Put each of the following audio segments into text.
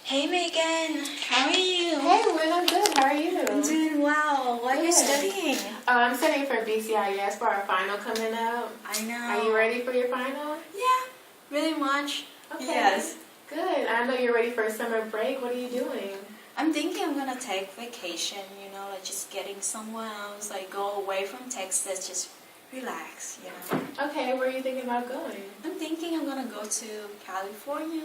Hey Megan, how are you? Hey Lynn, I'm good. How are you? I'm doing well. What are you studying? I'm studying for BCIS for our final coming up. I know. Are you ready for your final? Yeah, really much. Okay. Yes. Good. I know you're ready for a summer break. What are you doing? I'm thinking I'm gonna take vacation, like just getting somewhere else, like go away from Texas, just relax, Okay, where are you thinking about going? I'm thinking I'm gonna go to California.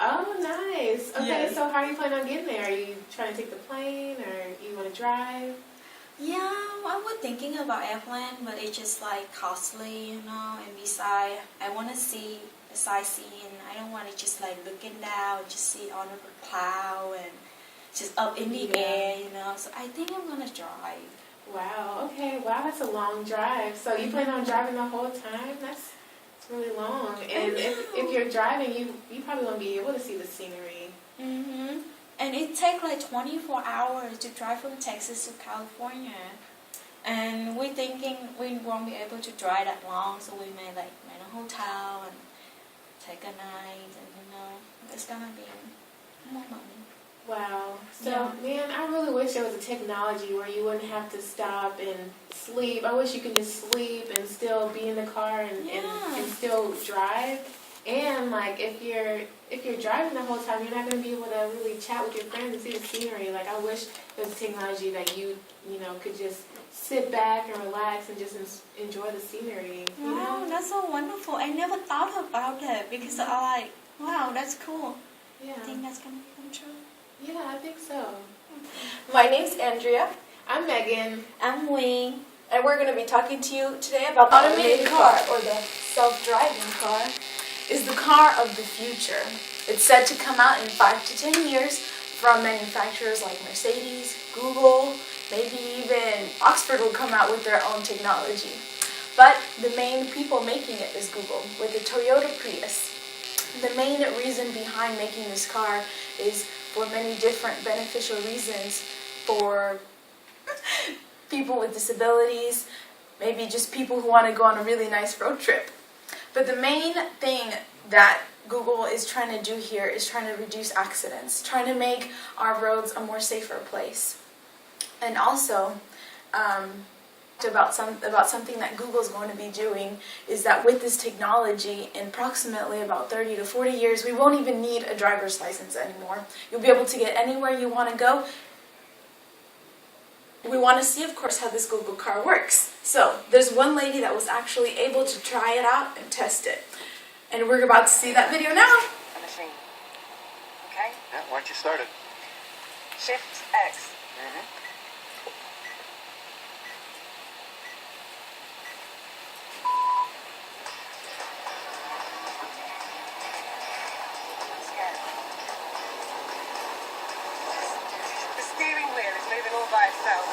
Oh, nice. Okay, Yes. so how are you planning on getting there? Are you trying to take the plane or you want to drive? Yeah, I was thinking about airplane, but it's just like costly, and besides, I want to see the sightseeing. I don't want to just like looking down, just see on the cloud and just up in the air, So I think I'm gonna drive. Wow, okay. Wow, that's a long drive. So you plan on driving the whole time? That's really long. And if you're driving, you probably won't be able to see the scenery. Mm-hmm. And it takes like 24 hours to drive from Texas to California. And we're thinking we won't be able to drive that long, so we may like rent a hotel and take a night, and it's gonna be more money. Wow. So, Yeah. man, I really wish there was a technology where you wouldn't have to stop and sleep. I wish you could just sleep and still be in the car and still drive. And like if you're driving the whole time, you're not going to be able to really chat with your friends and see the scenery. Like I wish there was technology that you could just sit back and relax and just enjoy the scenery. Wow, that's so wonderful. I never thought about it because I like, wow, that's cool. Yeah. I think that's gonna come true. Yeah, I think so. My name's Andrea. I'm Megan. I'm Wing. And we're going to be talking to you today about the automated car, or the self-driving car, is the car of the future. It's said to come out in 5 to 10 years from manufacturers like Mercedes, Google, maybe even Oxford will come out with their own technology. But the main people making it is Google with the Toyota Prius. The main reason behind making this car is for many different beneficial reasons for people with disabilities, maybe just people who want to go on a really nice road trip. But the main thing that Google is trying to do here is trying to reduce accidents, trying to make our roads a more safer place. And also, about something that Google is going to be doing is that with this technology, in approximately about 30 to 40 years, we won't even need a driver's license anymore. You'll be able to get anywhere you want to go. We want to see, of course, how this Google car works. So, there's one lady that was actually able to try it out and test it. And we're about to see that video now. The machine. Okay? Yeah, why don't you start it? Shift X. The steering wheel is moving all by itself.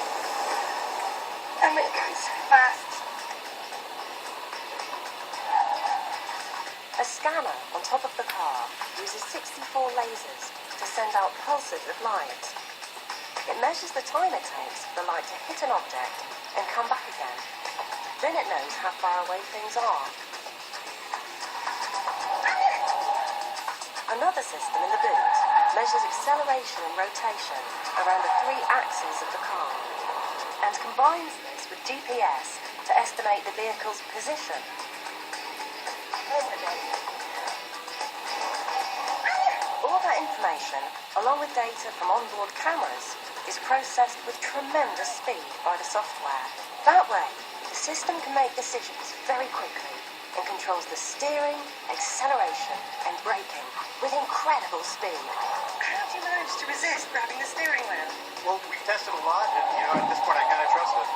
And it goes fast. A scanner on top of the car uses 64 lasers to send out pulses of light. It measures the time it takes for the light to hit an object and come back again. Then it knows how far away things are. Another system in the boot measures acceleration and rotation around the 3 axes of the car and combines this with GPS to estimate the vehicle's position. All that information, along with data from onboard cameras, is processed with tremendous speed by the software. That way, the system can make decisions very quickly and controls the steering, acceleration and braking with incredible speed. How do you manage to resist grabbing the steering wheel? Well, we've tested a lot, and at this point I kind of trust it.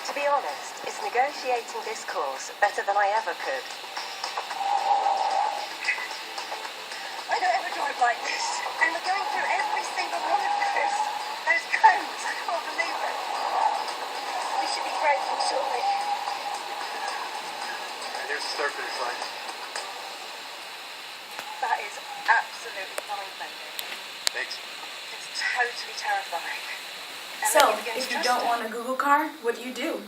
To be honest, it's negotiating this course better than I ever could. I don't ever drive like this, and we're going through every single one of those cones. I can't believe it. We should be grateful, surely. And here's the start finish line. That is absolutely mind-bending. Thanks. It's totally terrifying. And So, then you begin if to you trust don't it. want a Google car, what do?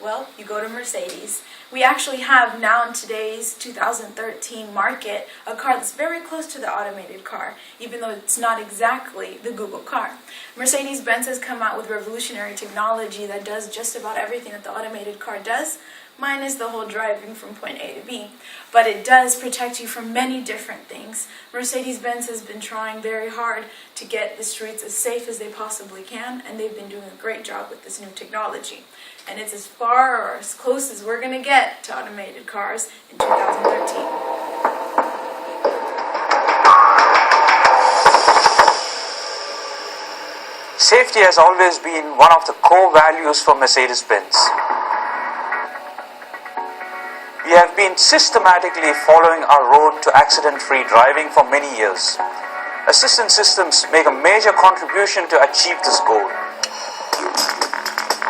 Well, you go to Mercedes. We actually have now in today's 2013 market a car that's very close to the automated car, even though it's not exactly the Google car. Mercedes-Benz has come out with revolutionary technology that does just about everything that the automated car does, minus the whole driving from point A to B. But it does protect you from many different things. Mercedes-Benz has been trying very hard to get the streets as safe as they possibly can, and they've been doing a great job with this new technology. And it's as far or as close as we're going to get to automated cars in 2013. Safety has always been one of the core values for Mercedes-Benz. We have been systematically following our road to accident-free driving for many years. Assistance systems make a major contribution to achieve this goal.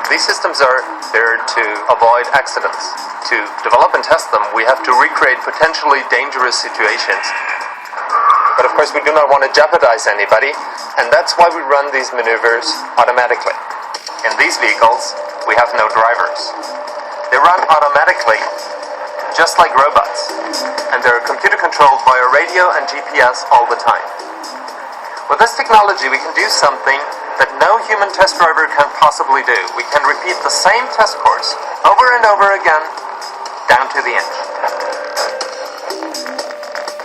These systems are there to avoid accidents. To develop and test them, we have to recreate potentially dangerous situations. But of course, we do not want to jeopardize anybody, and that's why we run these maneuvers automatically. In these vehicles, we have no drivers. They run automatically, just like robots, and they're computer controlled via radio and GPS all the time. With this technology, we can do something that no human test driver can possibly do. We can repeat the same test course over and over again, down to the inch.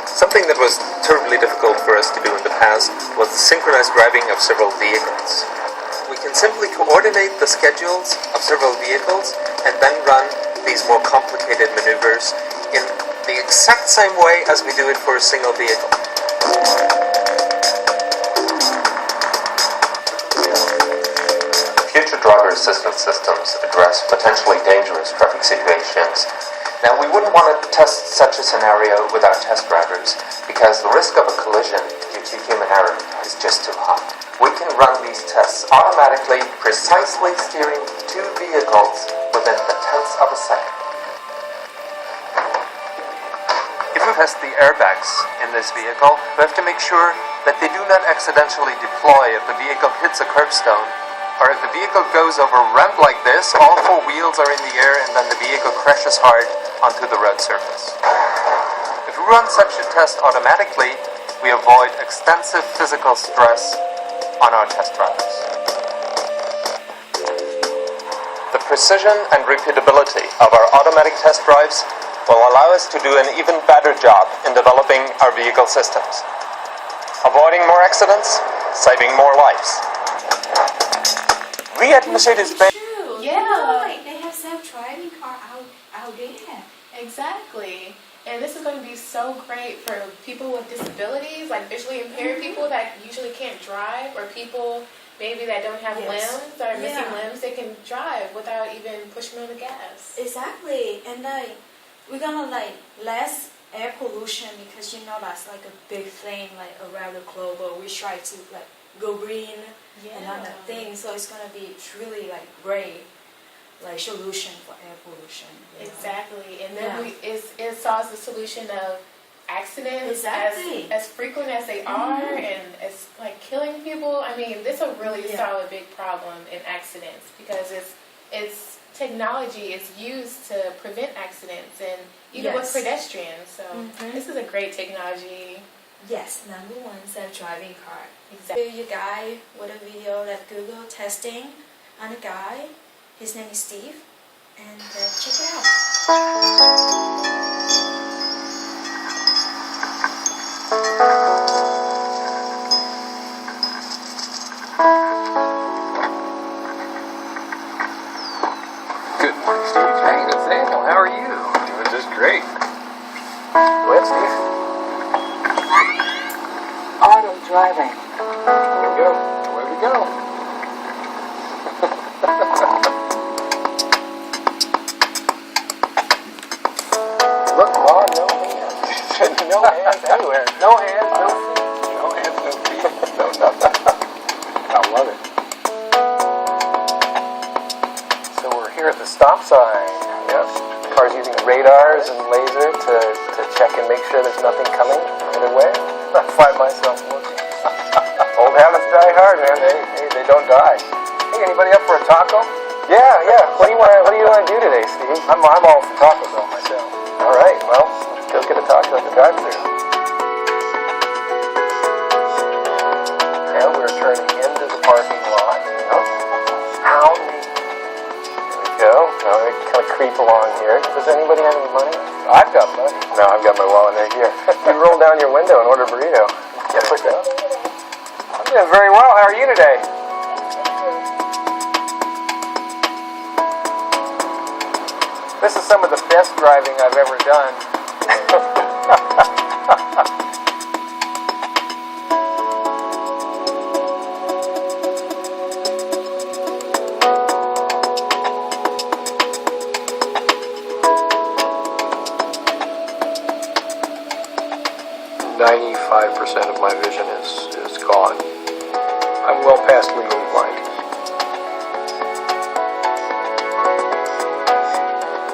Something that was terribly difficult for us to do in the past was the synchronized driving of several vehicles. We can simply coordinate the schedules of several vehicles and then run these more complicated maneuvers in the exact same way as we do it for a single vehicle. Future driver assistance systems address potentially dangerous traffic situations. Now, we wouldn't want to test such a scenario without test drivers because the risk of a collision due to human error is just too high. We can run these tests automatically, precisely steering two vehicles within a tenth of a second. If we test the airbags in this vehicle, we have to make sure that they do not accidentally deploy if the vehicle hits a curbstone, or if the vehicle goes over a ramp like this, all four wheels are in the air and then the vehicle crashes hard onto the road surface. If we run such a test automatically, we avoid extensive physical stress on our test drivers. The precision and repeatability of our automatic test drives will allow us to do an even better job in developing our vehicle systems, avoiding more accidents, saving more lives. We at Mercedes-Benz True. Yeah. Like they have self-driving car out there. Exactly. And this is going to be so great for people with disabilities, like visually impaired people that usually can't drive, or people maybe that don't have limbs or missing limbs. They can drive without even pushing on the gas. Exactly. And like we're gonna like less air pollution, because that's like a big thing like around the globe. We try to like go green and other things. So it's gonna be truly like great like solution for air pollution. Exactly. And then it solves the solution of accidents as frequent as they are and as like killing people. I mean, this is a really solid big problem in accidents, because it's technology is used to prevent accidents and even with pedestrians. So this is a great technology. Yes, number one self-driving car. Exactly. You guy with a video that Google testing on a guy. His name is Steve, and check it out. Good morning, Steve. Hey, Nathaniel, how are you? Doing just great. Go ahead, Steve. Auto driving. Here we go. Away we go. Look, Laura, no hands. No hands anywhere. No hands, no feet. No hands, no feet. No nothing. I love it. So we're here at the stop sign. Yep. Cars using radars and laser to check and make sure there's nothing coming in their way. I find myself looking. Old habits die hard, man. Hey, they don't die. Hey, anybody up for a taco? Yeah. What do you want to do Steve. I'm all for Taco Bell myself. All right, well, let's go get a taco at the drive-thru. Now we're turning into the parking lot. How neat. There we go. Now we kind of creep along here. Does anybody have any money? I've got money. No, I've got my wallet right here. You roll down your window and order a burrito. Yeah, put that. I'm doing very well. How are you today? This is some of the best driving I've ever done. 95% of my vision is gone. I'm well past legally blind.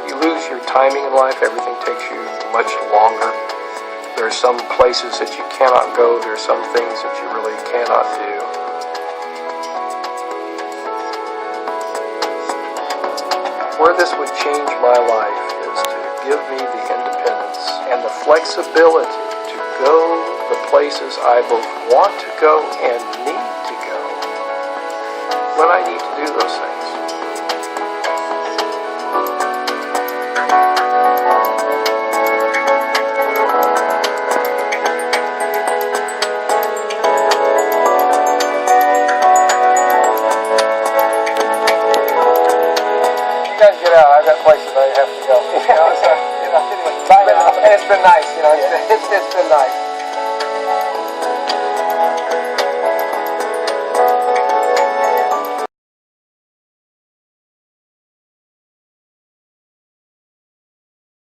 You lose your timing in life, everything takes you much longer. There are some places that you cannot go, there are some things that you really cannot do. Where this would change my life is to give me the independence and the flexibility to go the places I both want to go and need to go when I need to do those things. You guys get out. I've got places I have to go. And it's been nice, it's been nice.